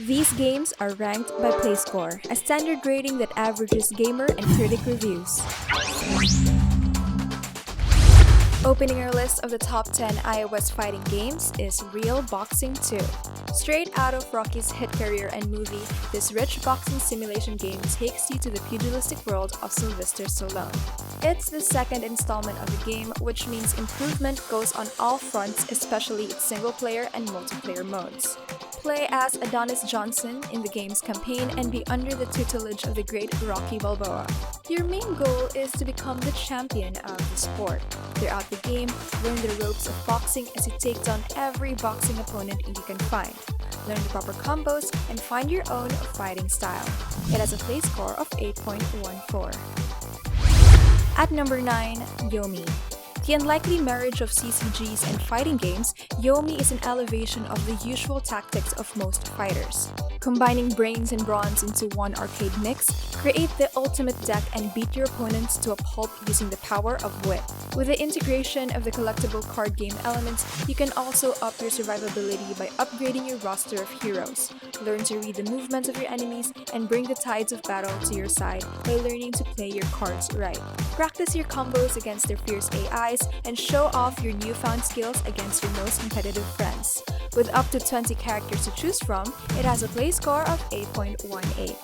These games are ranked by PlayScore, a standard rating that averages gamer and critic reviews. Opening our list of the top 10 iOS fighting games is Real Boxing 2. Straight out of Rocky's hit career and movie, this rich boxing simulation game takes you to the pugilistic world of Sylvester Stallone. It's the second installment of the game, which means improvement goes on all fronts, especially its single-player and multiplayer modes. Play as Adonis Johnson in the game's campaign and be under the tutelage of the great Rocky Balboa. Your main goal is to become the champion of the sport. Throughout the game, learn the ropes of boxing as you take down every boxing opponent you can find. Learn the proper combos and find your own fighting style. It has a play score of 8.14. At number 9, Yomi. The unlikely marriage of CCGs and fighting games, Yomi is an elevation of the usual tactics of most fighters. Combining brains and brawns into one arcade mix, create the ultimate deck and beat your opponents to a pulp using the power of wit. With the integration of the collectible card game elements, you can also up your survivability by upgrading your roster of heroes. Learn to read the movements of your enemies and bring the tides of battle to your side by learning to play your cards right. Practice your combos against their fierce AIs and show off your newfound skills against your most competitive friends. With up to 20 characters to choose from, it has a play score of 8.18.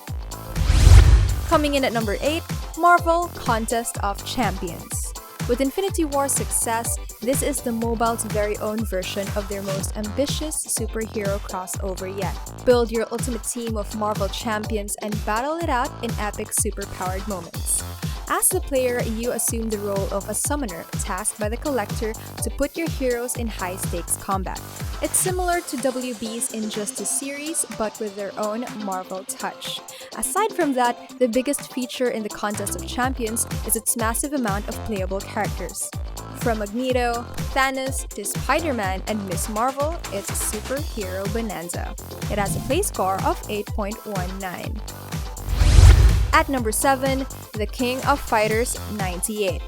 Coming in at number 8, Marvel Contest of Champions. With Infinity War's success, this is the mobile's very own version of their most ambitious superhero crossover yet. Build your ultimate team of Marvel champions and battle it out in epic superpowered moments. As the player, you assume the role of a summoner tasked by the collector to put your heroes in high-stakes combat. It's similar to WB's Injustice series, but with their own Marvel touch. Aside from that, the biggest feature in the Contest of Champions is its massive amount of playable characters. From Magneto, Thanos, to Spider-Man and Ms. Marvel, it's a superhero bonanza. It has a play score of 8.19. At number 7, The King of Fighters 98.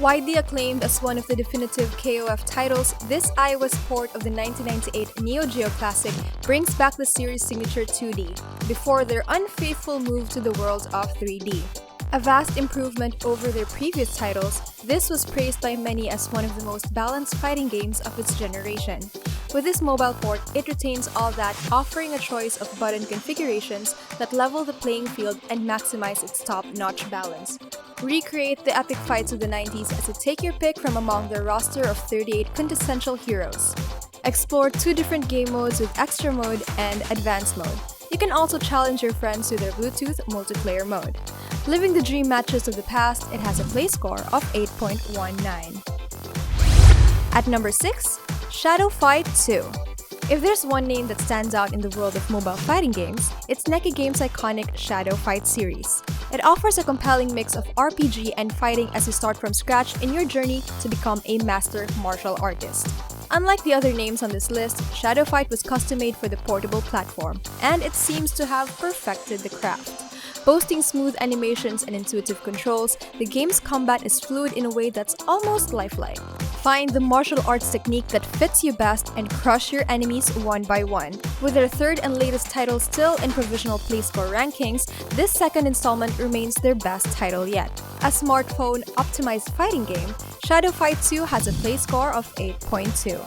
Widely acclaimed as one of the definitive KOF titles, this iOS port of the 1998 Neo Geo classic brings back the series' signature 2D, before their unfaithful move to the world of 3D. A vast improvement over their previous titles, this was praised by many as one of the most balanced fighting games of its generation. With this mobile port, it retains all that, offering a choice of button configurations that level the playing field and maximize its top-notch balance. Recreate the epic fights of the 90s as you take your pick from among their roster of 38 quintessential heroes. Explore 2 different game modes with Extra Mode and Advanced Mode. You can also challenge your friends to their Bluetooth multiplayer mode. Living the dream matches of the past, it has a play score of 8.19. At number 6, Shadow Fight 2. If there's one name that stands out in the world of mobile fighting games, it's NECA Games' iconic Shadow Fight series. It offers a compelling mix of RPG and fighting as you start from scratch in your journey to become a master martial artist. Unlike the other names on this list, Shadow Fight was custom-made for the portable platform, and it seems to have perfected the craft. Boasting smooth animations and intuitive controls, the game's combat is fluid in a way that's almost lifelike. Find the martial arts technique that fits you best and crush your enemies one by one. With their third and latest title still in provisional play score rankings, this second installment remains their best title yet. A smartphone-optimized fighting game, Shadow Fight 2 has a play score of 8.2.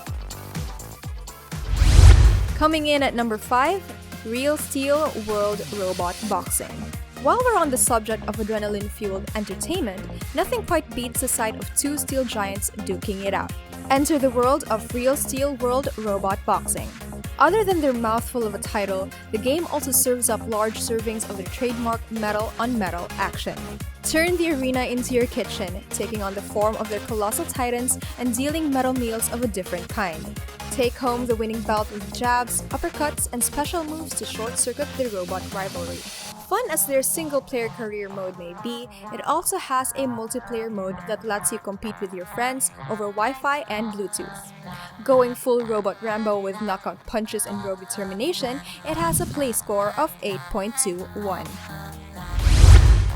Coming in at number 5, Real Steel World Robot Boxing. While we're on the subject of adrenaline-fueled entertainment, nothing quite beats the sight of 2 steel giants duking it out. Enter the world of Real Steel World Robot Boxing. Other than their mouthful of a title, the game also serves up large servings of their trademark metal-on-metal action. Turn the arena into your kitchen, taking on the form of their colossal titans and dealing metal meals of a different kind. Take home the winning belt with jabs, uppercuts, and special moves to short-circuit the robot rivalry. Fun as their single-player career mode may be, it also has a multiplayer mode that lets you compete with your friends over Wi-Fi and Bluetooth. Going full Robot Rambo with knockout punches and raw determination, it has a play score of 8.21.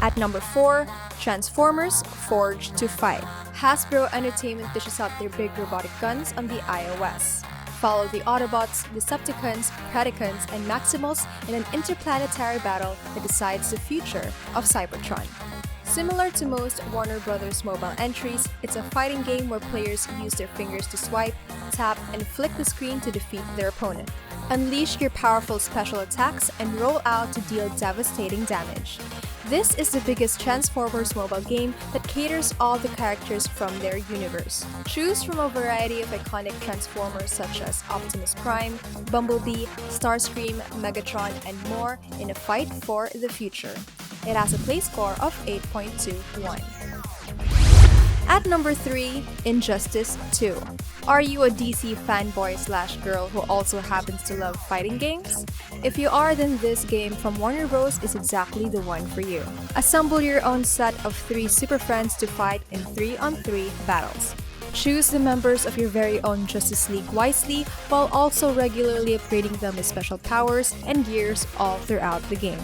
At number 4, Transformers Forged to Fight. Hasbro Entertainment dishes out their big robotic guns on the iOS. Follow the Autobots, Decepticons, Predacons, and Maximals in an interplanetary battle that decides the future of Cybertron. Similar to most Warner Bros. Mobile entries, it's a fighting game where players use their fingers to swipe, tap, and flick the screen to defeat their opponent. Unleash your powerful special attacks and roll out to deal devastating damage. This is the biggest Transformers mobile game that caters all the characters from their universe. Choose from a variety of iconic Transformers such as Optimus Prime, Bumblebee, Starscream, Megatron, and more in a fight for the future. It has a play score of 8.21. At number 3, Injustice 2. Are you a DC fanboy/girl who also happens to love fighting games? If you are, then this game from Warner Bros. Is exactly the one for you. Assemble your own set of 3 super friends to fight in 3-on-3 battles. Choose the members of your very own Justice League wisely, while also regularly upgrading them with special powers and gears all throughout the game.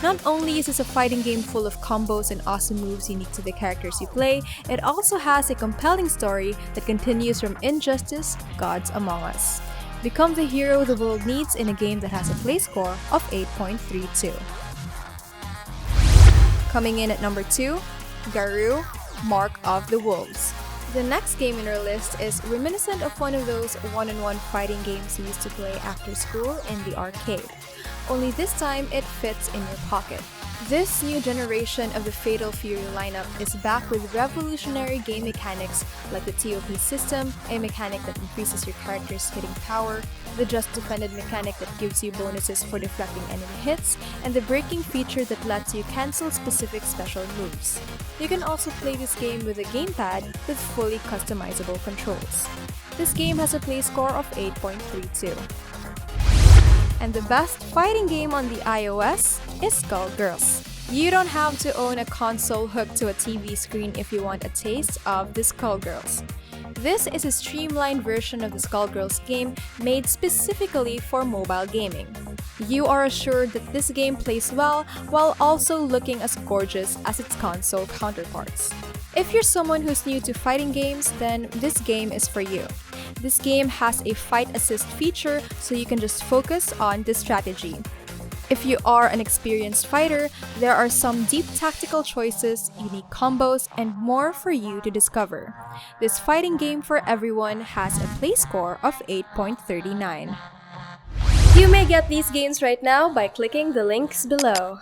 Not only is this a fighting game full of combos and awesome moves unique to the characters you play, it also has a compelling story that continues from Injustice: Gods Among Us. Become the hero the world needs in a game that has a play score of 8.32. Coming in at number 2, GAROU: Mark of the Wolves. The next game in our list is reminiscent of one of those one-on-one fighting games we used to play after school in the arcade. Only this time, it fits in your pocket. This new generation of the Fatal Fury lineup is back with revolutionary game mechanics like the TOP system, a mechanic that increases your character's hitting power, the Just Defended mechanic that gives you bonuses for deflecting enemy hits, and the breaking feature that lets you cancel specific special moves. You can also play this game with a gamepad with fully customizable controls. This game has a play score of 8.32. And the best fighting game on the iOS is Skullgirls. You don't have to own a console hooked to a TV screen if you want a taste of the Skullgirls. This is a streamlined version of the Skullgirls game made specifically for mobile gaming. You are assured that this game plays well while also looking as gorgeous as its console counterparts. If you're someone who's new to fighting games, then this game is for you. This game has a fight assist feature, so you can just focus on the strategy. If you are an experienced fighter, there are some deep tactical choices, unique combos, and more for you to discover. This fighting game for everyone has a play score of 8.39. You may get these games right now by clicking the links below.